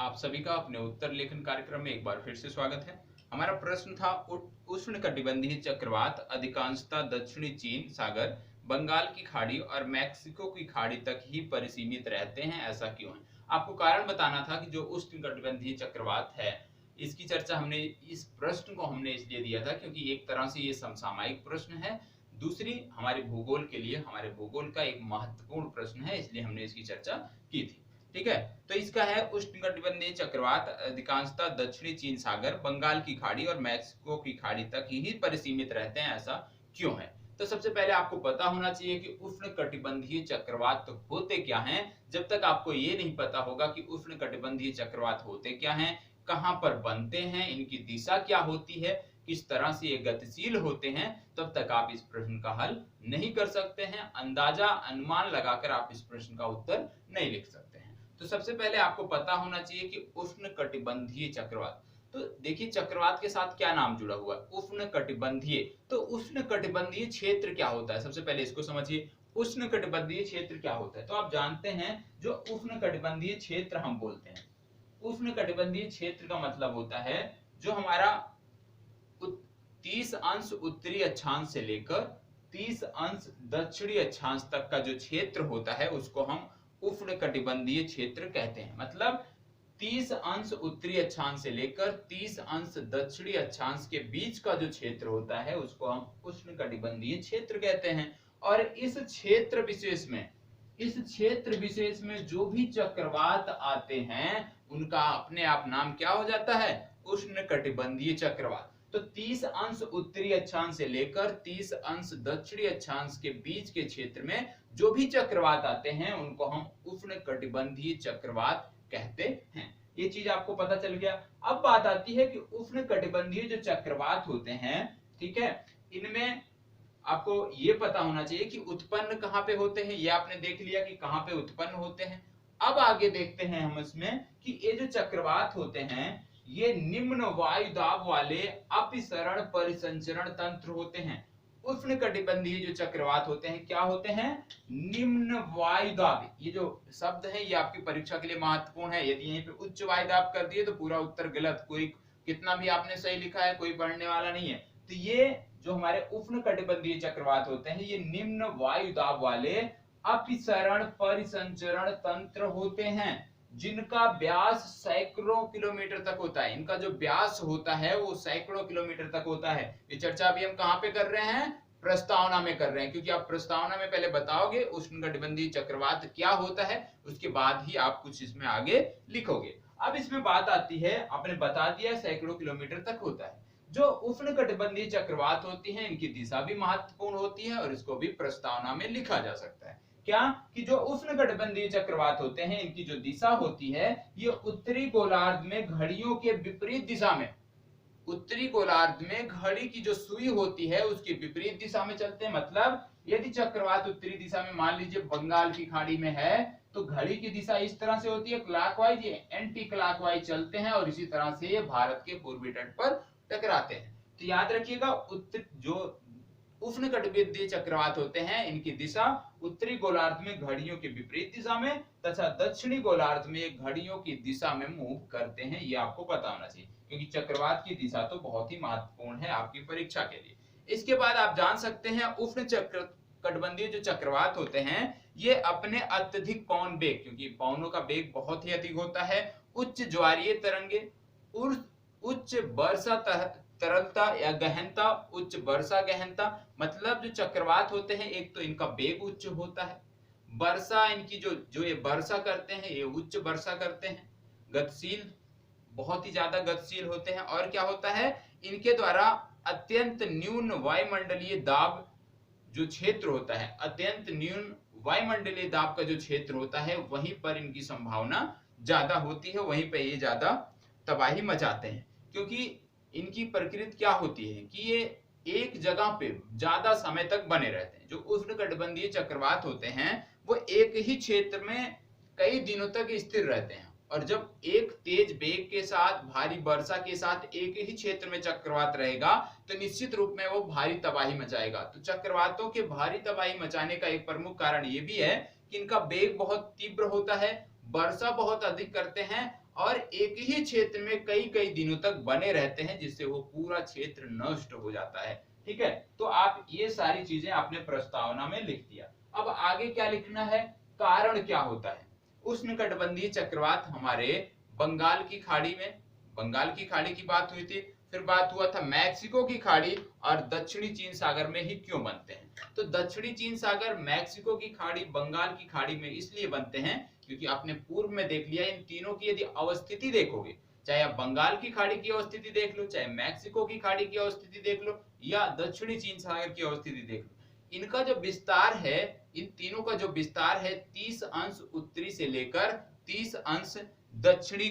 आप सभी का अपने उत्तर लेखन कार्यक्रम में एक बार फिर से स्वागत है। हमारा प्रश्न था उष्णकटिबंधीय चक्रवात अधिकांशतः दक्षिणी चीन सागर, बंगाल की खाड़ी और मैक्सिको की खाड़ी तक ही परिसीमित रहते हैं, ऐसा क्यों है? आपको कारण बताना था कि जो उष्णकटिबंधीय चक्रवात है, इसकी चर्चा हमने इस प्रश्न को हमने इसलिए दिया था क्योंकि एक तरह से ये समसामयिक प्रश्न है। दूसरी हमारे भूगोल के लिए हमारे भूगोल का एक महत्वपूर्ण प्रश्न है, इसलिए हमने इसकी चर्चा की थी। ठीक है, तो इसका है उष्णकटिबंधीय चक्रवात अधिकांशतः दक्षिणी चीन सागर, बंगाल की खाड़ी और मैक्सिको की खाड़ी तक ही परिसीमित रहते हैं, ऐसा क्यों है? तो सबसे पहले आपको पता होना चाहिए कि उष्णकटिबंधीय चक्रवात तो होते क्या हैं। जब तक आपको ये नहीं पता होगा कि उष्णकटिबंधीय चक्रवात होते क्या हैं, कहां पर बनते हैं, इनकी दिशा क्या होती है, किस तरह से ये गतिशील होते हैं, तब तक आप इस प्रश्न का हल नहीं कर सकते हैं। अंदाजा अनुमान लगाकर आप इस प्रश्न का उत्तर नहीं लिख सकते हैं। तो सबसे पहले आपको पता होना चाहिए कि उष्णकटिबंधीय चक्रवात, तो देखिए चक्रवात के साथ क्या नाम जुड़ा हुआ है, उष्णकटिबंधीय। तो उष्णकटिबंधीय क्षेत्र क्या होता है, सबसे पहले इसको समझिए। उष्णकटिबंधीय क्षेत्र क्या होता है, तो आप जानते हैं जो उष्णकटिबंधीय क्षेत्र हम बोलते हैं, उष्णकटिबंधीय क्षेत्र का मतलब होता है जो हमारा 30 अंश उत्तरी अक्षांश से लेकर 30 अंश दक्षिणी अक्षांश तक का जो क्षेत्र होता है उसको हम उष्णकटिबंधीय क्षेत्र कहते हैं। मतलब 30 अंश उत्तरी अक्षांश से लेकर 30 अंश दक्षिणी अक्षांश के बीच का जो क्षेत्र होता है उसको हम उष्णकटिबंधीय क्षेत्र कहते हैं। और इस क्षेत्र विशेष में जो भी चक्रवात आते हैं उनका अपने आप नाम क्या हो जाता है, उष्णकटिबंधीय चक्रवात। तो 30 अंश उत्तरी अक्षांश से लेकर 30 अंश दक्षिणी अक्षांश के बीच के क्षेत्र में जो भी चक्रवात आते हैं उनको हम उष्णकटिबंधीय चक्रवात कहते हैं। ये चीज आपको पता चल गया। अब बात आती है कि उष्णकटिबंधीय जो चक्रवात होते हैं, ठीक है, इनमें आपको ये पता होना चाहिए कि उत्पन्न कहां पे होते हैं। ये आपने देख लिया कि कहां पे उत्पन्न होते हैं। अब आगे देखते हैं हम इसमें कि ये जो चक्रवात होते हैं ये निम्न वायु दाब वाले अपसरण परिसंचरण तंत्र होते हैं। उष्णकटिबंधीय जो चक्रवात होते हैं क्या होते हैं, निम्न वायु दाब। ये जो शब्द है ये आपकी परीक्षा के लिए महत्वपूर्ण है। यदि यहीं पे उच्च वायु दाब कर दिए तो पूरा उत्तर गलत, कोई कितना भी आपने सही लिखा है कोई पढ़ने वाला नहीं है। तो ये जो हमारे उष्णकटिबंधीय चक्रवात होते हैं ये निम्न वायु दाब वाले अपसरण परिसंचरण तंत्र होते हैं जिनका व्यास सैकड़ों किलोमीटर तक होता है। इनका जो व्यास होता है वो सैकड़ों किलोमीटर तक होता है। ये चर्चा अभी हम कहां पे कर रहे हैं, प्रस्तावना में कर रहे हैं, क्योंकि आप प्रस्तावना में पहले बताओगे उष्णकटिबंधीय चक्रवात क्या होता है, उसके बाद ही आप कुछ इसमें आगे लिखोगे। अब इसमें बात आती है, आपने बता दिया सैकड़ों किलोमीटर तक होता है। जो उष्णकटिबंधीय चक्रवात होती हैं इनकी दिशा भी महत्वपूर्ण होती है और इसको भी प्रस्तावना में लिखा जा सकता है। क्या कि जो उष्णकटिबंधीय चक्रवात होते हैं इनकी जो दिशा होती है ये उत्तरी गोलार्ध में घड़ियों के विपरीत दिशा में, उत्तरी गोलार्ध में घड़ी की जो सुई होती है उसकी विपरीत दिशा में चलते हैं। मतलब यदि चक्रवात उत्तरी दिशा में मान लीजिए बंगाल की खाड़ी में है तो घड़ी की दिशा इस तरह से होती है क्लॉकवाइज, ये एंटी क्लॉकवाइज चलते हैं और इसी तरह से ये भारत के पूर्वी तट पर टकराते हैं। तो याद रखिएगा उत्तर जो उष्णकटिबंधीय चक्रवात होते हैं इनकी दिशा उत्तरी गोलार्ध में घड़ियों के विपरीत दिशा में तथा दक्षिणी गोलार्ध में घड़ियों की दिशा में मूव करते हैं। ये आपको पता होना चाहिए क्योंकि चक्रवात की दिशा तो बहुत ही महत्वपूर्ण है आपकी परीक्षा के लिए। इसके बाद आप जान सकते हैं उष्णकटिबंधीय जो चक्रवात होते हैं ये अपने अत्यधिक पवन वेग, क्योंकि पवनों का वेग बहुत ही अधिक होता है, उच्च ज्वारीय तरंगे, उच्च वर्षा तरलता या गहनता, उच्च वर्षा गहनता। मतलब जो चक्रवात होते हैं एक तो इनका वेग उच्च होता है, वर्षा इनकी जो ये वर्षा करते हैं ये उच्च वर्षा करते हैं, गतिशील बहुत ही ज्यादा गतिशील होते हैं। और क्या होता है इनके द्वारा अत्यंत न्यून वायुमंडलीय दाब जो क्षेत्र होता है, अत्यंत न्यून वायुमंडलीय दाब का जो क्षेत्र होता है वहीं पर इनकी संभावना ज्यादा होती है, वहीं पे ये ज्यादा तबाही मचाते हैं। क्योंकि इनकी प्रकृति क्या होती है कि ये एक जगह पे ज्यादा समय तक बने रहते हैं। जो उष्णकटिबंधीय चक्रवात होते हैं वो एक ही क्षेत्र में कई दिनों तक स्थिर रहते हैं और जब एक तेज वेग के साथ भारी वर्षा के साथ एक ही क्षेत्र में चक्रवात रहेगा तो निश्चित रूप में वो भारी तबाही मचाएगा। तो चक्रवातों के भारी तबाही मचाने का एक प्रमुख कारण ये भी है कि इनका वेग बहुत तीव्र होता है, वर्षा बहुत अधिक करते हैं और एक ही क्षेत्र में कई कई दिनों तक बने रहते हैं, जिससे वो पूरा क्षेत्र नष्ट हो जाता है। ठीक है, तो आप ये सारी चीजें आपने प्रस्तावना में लिख दिया। अब आगे क्या लिखना है, कारण क्या होता है। उष्णकटिबंधीय चक्रवात हमारे बंगाल की खाड़ी में, बंगाल की खाड़ी की बात हुई थी, फिर बात हुआ था मैक्सिको की खाड़ी और दक्षिणी चीन सागर में ही क्यों बनते हैं। तो दक्षिणी चीन सागर, मैक्सिको की खाड़ी, बंगाल की खाड़ी में इसलिए बनते हैं क्योंकि आपने पूर्व में देख लिया, इन तीनों की यदि अवस्थिति देखोगे, चाहे आप बंगाल की खाड़ी की अवस्थिति देख लो, चाहे मैक्सिको की खाड़ी की अवस्थिति देख लो, या दक्षिणी चीन सागर की अवस्थिति देख लो, इनका जो विस्तार है, इन तीनों का जो विस्तार है 30 अंश उत्तरी से लेकर 30 अंश दक्षिणी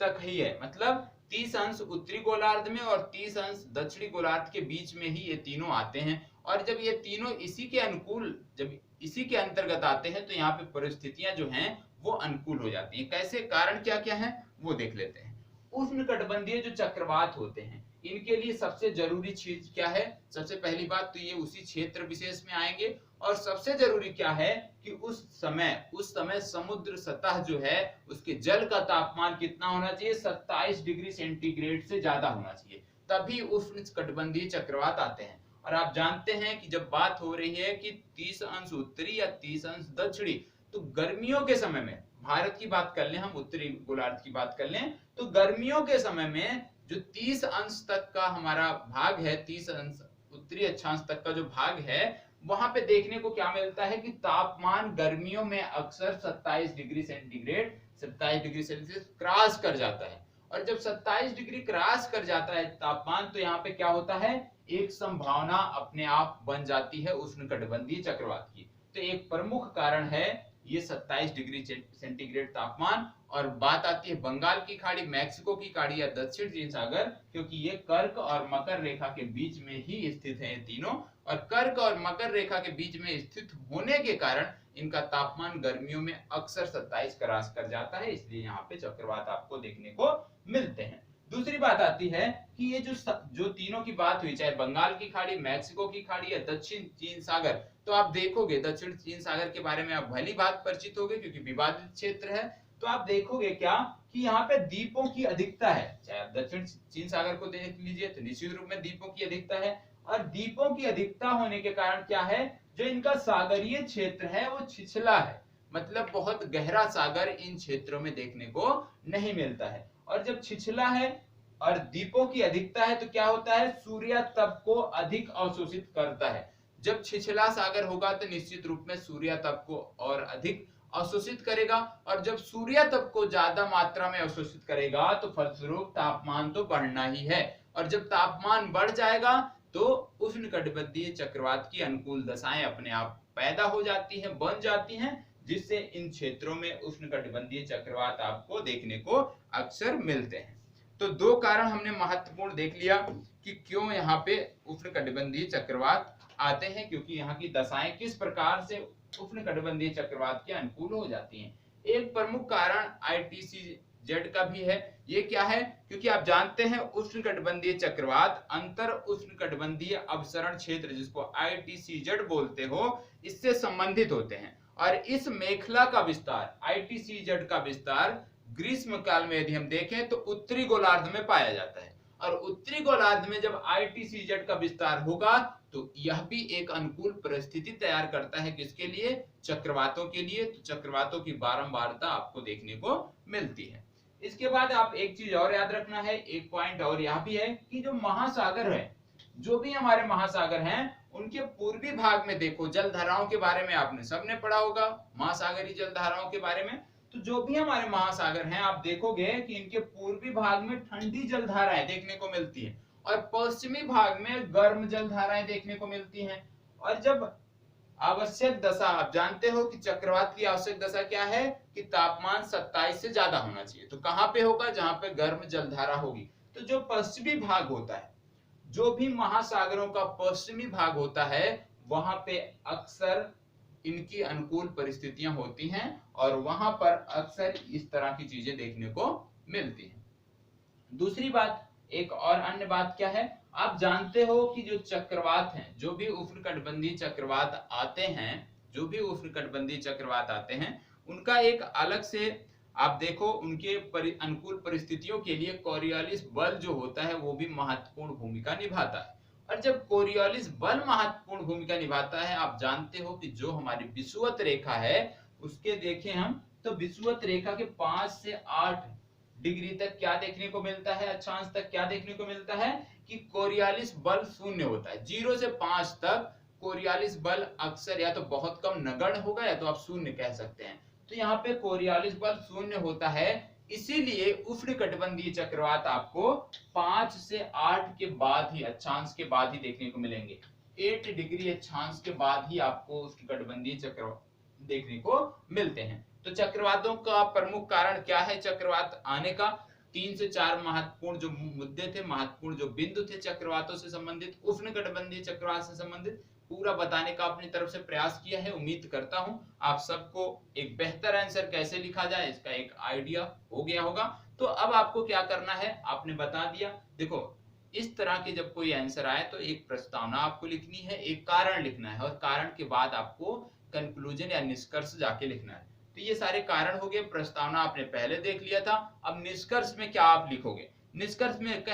तक ही है। मतलब 30 अंश उत्तरी गोलार्ध में और 30 अंश दक्षिणी गोलार्ध के बीच में ही ये तीनों आते हैं। और जब ये तीनों इसी के अनुकूल, जब इसी के अंतर्गत आते हैं, तो यहाँ पे परिस्थितियां जो हैं वो अनुकूल हो जाती हैं। कैसे, कारण क्या क्या है वो देख लेते हैं। उष्णकटिबंधीय जो चक्रवात होते हैं, इनके लिए सबसे जरूरी चीज क्या है। सबसे पहली बात तो ये उसी क्षेत्र विशेष में आएंगे, और सबसे जरूरी क्या है कि उस समय समुद्र सतह जो है उसके जल का तापमान कितना होना चाहिए, 27 डिग्री सेंटीग्रेड से ज्यादा होना चाहिए, तभी उष्णकटिबंधीय चक्रवात आते हैं। और आप जानते हैं कि जब बात हो रही है कि 30 अंश उत्तरी या 30 अंश दक्षिणी, तो गर्मियों के समय में, भारत की बात कर लें, हम उत्तरी गोलार्ध की बात कर लें, तो गर्मियों के समय में जो 30 अंश तक का हमारा भाग है, 30 अंश उत्तरी अक्षांश तक का जो भाग है, वहां पे देखने को क्या मिलता है कि तापमान गर्मियों में अक्सर 27 degree centigrade, 27 degree Celsius cross कर जाता है। और जब 27 डिग्री क्रॉस कर जाता है तापमान, तो यहाँ पे क्या होता है, एक संभावना अपने आप बन जाती है उष्णकटिबंधीय चक्रवात की। तो एक प्रमुख कारण है ये 27 डिग्री सेंटीग्रेड तापमान। और बात आती है बंगाल की खाड़ी, मैक्सिको की खाड़ी या दक्षिण चीन सागर, क्योंकि ये कर्क और मकर रेखा के बीच में ही स्थित है ये तीनों, और कर्क और मकर रेखा के बीच में स्थित होने के कारण इनका तापमान गर्मियों में अक्सर 27 क्रॉस कर जाता है, इसलिए यहाँ पे चक्रवात आपको देखने को मिलते हैं। दूसरी बात आती है कि ये जो तीनों की बात हुई, चाहे बंगाल की खाड़ी, मैक्सिको की खाड़ी या दक्षिण चीन सागर, तो आप देखोगे दक्षिण चीन सागर के बारे में आप भली बात परिचित होगे क्योंकि विवादित क्षेत्र है। तो आप देखोगे क्या कि यहाँ पे द्वीपों की अधिकता है। चाहे आप दक्षिण चीन सागर को देख लीजिए तो निश्चित रूप में द्वीपों की अधिकता है, और द्वीपों की अधिकता होने के कारण क्या है, जो इनका सागरीय क्षेत्र है वो छिछला है, मतलब बहुत गहरा सागर इन क्षेत्रों में देखने को नहीं मिलता है। और जब छिछला है और द्वीपों की अधिकता है, तो क्या होता है, सूर्य तप को अधिक अवशोषित करता है। जब छिछला सागर होगा तो निश्चित रूप में सूर्य तप को और अधिक अवशोषित करेगा, और जब सूर्य तप को ज्यादा मात्रा में अवशोषित करेगा तो फलस्वरूप तापमान तो बढ़ना ही है, और जब तापमान बढ़ जाएगा तो उष्णकटिबंधीय चक्रवात की अनुकूल दशाएं अपने आप पैदा हो जाती हैं, बन जाती हैं, जिससे इन क्षेत्रों में उष्णकटिबंधीय चक्रवात आपको देखने को अक्सर मिलते हैं। तो दो कारण हमने महत्वपूर्ण देख लिया कि क्यों यहाँ पे उष्णकटिबंधीय चक्रवात आते हैं, क्योंकि यहाँ की दशाएं किस प्रकार से उष्णकटिबंधीय चक्रवात के अनुकूल हो जाती हैं। एक प्रमुख कारण ITCZ का भी है। ये क्या है, क्योंकि आप जानते हैं उष्णकटिबंधीय चक्रवात अंतर उष्णकटिबंधीय अवसरण क्षेत्र, जिसको ITCZ बोलते हो, इससे संबंधित होते हैं। और इस मेखला का विस्तार, ITCZ का विस्तार ग्रीष्म काल में यदि हम देखें तो उत्तरी गोलार्ध में पाया जाता है, और उत्तरी गोलार्ध में जब ITCZ का विस्तार होगा तो यह भी एक अनुकूल परिस्थिति तैयार करता है, किसके लिए, चक्रवातों के लिए। तो चक्रवातों की बारंबारता आपको देखने को मिलती है। इसके बाद आप एक चीज और याद रखना है, एक पॉइंट और यह भी है कि जो महासागर है, जो भी हमारे महासागर हैं, उनके पूर्वी भाग में देखो, जलधाराओं के बारे में आपने सबने पढ़ा होगा, महासागरीय जलधाराओं के बारे में। तो जो भी हमारे महासागर हैं, आप देखोगे कि इनके पूर्वी भाग में ठंडी जलधाराएं देखने को मिलती है, और पश्चिमी भाग में गर्म जलधाराएं देखने को मिलती हैं। और जब आवश्यक दशा, आप जानते हो कि चक्रवात की आवश्यक दशा क्या है कि तापमान 27 से ज्यादा होना चाहिए, तो कहां पे होगा, जहां पे गर्म जलधारा होगी। तो जो पश्चिमी भाग होता है, जो भी महासागरों का पश्चिमी भाग होता है, वहां पे अक्सर इनकी अनुकूल परिस्थितियां होती हैं, और वहां पर अक्सर इस तरह की चीजें देखने को मिलती हैं। दूसरी बात, एक और अन्य बात क्या है, आप जानते हो कि जो चक्रवात हैं, जो भी उष्णकटिबंधीय चक्रवात आते हैं, जो भी उष्णकटिबंधीय चक्रवात आते हैं, उनका एक अलग से आप देखो उनके अनुकूल परिस्थितियों के लिए कोरियोलिस बल जो होता है वो भी महत्वपूर्ण भूमिका निभाता है। और जब कोरियोलिस बल महत्वपूर्ण भूमिका निभाता है, आप जानते हो कि जो हमारी विषुवत रेखा है उसके देखें हम तो विषुवत रेखा के 5 से 8 डिग्री तक क्या देखने को मिलता है, अक्षांश तक क्या देखने को मिलता है कि कोरियोलिस बल शून्य होता है। 0 से 5 तक कोरियोलिस बल अक्सर या तो बहुत कम नगण्य होगा या तो आप शून्य कह सकते हैं। तो यहाँ पे कोरियोलिस बल शून्य होता है, इसीलिए उष्णकटिबंधीय चक्रवात आपको 5 से 8 के बाद ही, अक्षांश के बाद ही देखने को मिलेंगे। 8 डिग्री अक्षांश के बाद ही आपको उष्णकटिबंधीय चक्रवात देखने को मिलते हैं। तो चक्रवातों का प्रमुख कारण क्या है चक्रवात आने का? 3 से 4 महत्वपूर्ण जो मुद्दे थे, महत्वपूर्ण जो बिंदु थे चक्रवातों से संबंधित, उष्णकटिबंधीय चक्रवात से संबंधित, पूरा बताने का अपनी तरफ से प्रयास किया है। उम्मीद करता हूं आप सबको एक बेहतर आंसर कैसे लिखा जाए इसका एक आइडिया हो गया होगा। तो अब आपको क्या करना है आपने बता दिया। देखो इस तरह के जब कोई आंसर आए तो एक प्रस्तावना आपको लिखनी है, एक कारण लिखना है और कारण के बाद आपको कंक्लूजन या निष्कर्ष जाके लिखना है। तो ये सारे कारण हो गए, प्रस्तावना आपने पहले देख लिया था। अब निष्कर्ष में क्या आप लिखोगे? निष्कर्ष में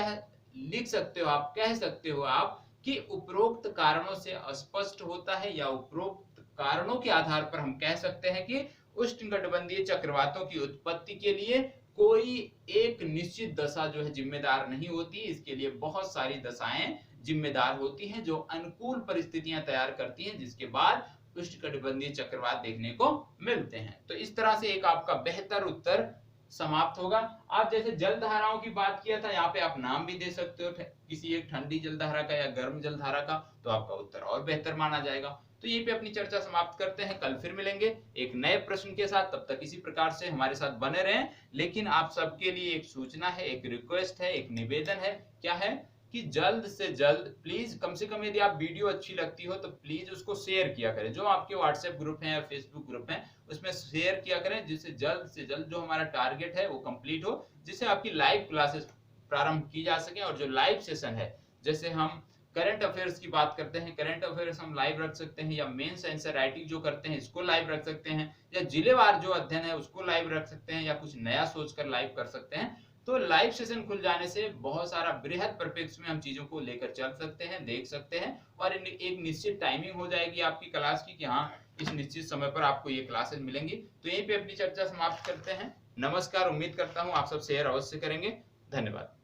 लिख सकते हो आप, कह सकते हो आप कि उपरोक्त कारणों से स्पष्ट होता है या उपरोक्त कारणों के आधार पर हम कह सकते हैं कि उष्णकटिबंधीय चक्रवातों की उत्पत्ति के लिए कोई एक निश्चित दशा जो है जिम्मेदार नहीं होती, इसके लिए बहुत सारी दशाएं जिम्मेदार होती हैं जो अनुकूल परिस्थितियां तैयार करती हैं, जिसके बाद उष्णकटिबंधीय चक्रवात देखने को मिलते हैं। तो इस तरह से एक आपका बेहतर उत्तर समाप्त होगा। आप जैसे जल धाराओं की बात किया था, यहाँ पे आप नाम भी दे सकते हो किसी एक ठंडी जल धारा का या गर्म जल धारा का, तो आपका उत्तर और बेहतर माना जाएगा। तो यहीं पे अपनी चर्चा समाप्त करते हैं, कल फिर मिलेंगे एक नए प्रश्न के साथ। तब तक इसी प्रकार से हमारे साथ बने रहें। लेकिन आप सबके लिए एक सूचना है, एक रिक्वेस्ट है, एक निवेदन है। क्या है कि जल्द से जल्द प्लीज, कम से कम यदि आप वीडियो अच्छी लगती हो तो प्लीज उसको शेयर किया करें। जो आपके व्हाट्सएप ग्रुप हैं या फेसबुक ग्रुप हैं उसमें शेयर किया करें, जिससे जल्द से जल्द जो हमारा टारगेट है वो कंप्लीट हो, जिससे आपकी लाइव क्लासेस प्रारंभ की जा सके। और जो लाइव सेशन है, जैसे हम करंट अफेयर्स की बात करते हैं, करंट अफेयर्स हम लाइव रख सकते हैं, या मेंस आंसर राइटिंग जो करते हैं इसको लाइव रख सकते हैं, या जिलेवार जो अध्ययन है उसको लाइव रख सकते हैं, या कुछ नया सोचकर लाइव कर सकते हैं। तो लाइव सेशन खुल जाने से बहुत सारा बृहद परिप्रेक्ष्य में हम चीजों को लेकर चल सकते हैं, देख सकते हैं, और एक निश्चित टाइमिंग हो जाएगी आपकी क्लास की कि हाँ इस निश्चित समय पर आपको ये क्लासेस मिलेंगी। तो यहीं पे अपनी चर्चा समाप्त करते हैं। नमस्कार, उम्मीद करता हूँ आप सब शेयर अवश्य करेंगे। धन्यवाद।